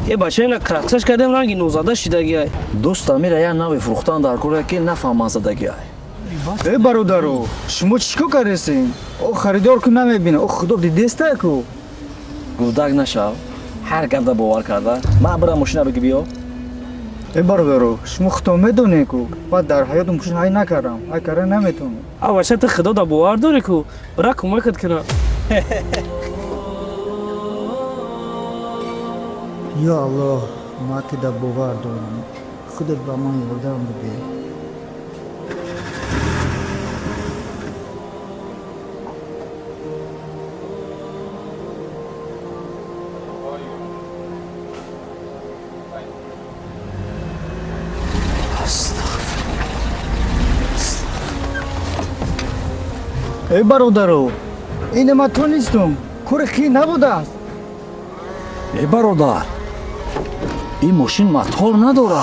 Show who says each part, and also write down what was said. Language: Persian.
Speaker 1: یه بچه اینا کرکسش کردیم رنگی نوزاده شیدگی های.
Speaker 2: دوستم میره یه نوی فروختن در کوره که نفهم زدگی های.
Speaker 3: ای برادرو شما چیکار کردین؟ او خریدار که نمیبینه. او خدا دیدسته کو.
Speaker 2: گودک نشو. هر گفته باور کرده. من برم ماشین بگی بیا.
Speaker 3: ای برادرو شما خدا میدونی کو. بعد در حیات ماشین های نکردم. های کاره نمیتونم.
Speaker 1: آ بچه تو خدا دا باور داری کو. برای کمکت کنه.
Speaker 3: یا الله ما که در باور دارم. خودت با من یادم بده. ای برادرو این ما تو نیستم. کور کی نبوده است.
Speaker 2: ای برادر این ماشین موتور نداره.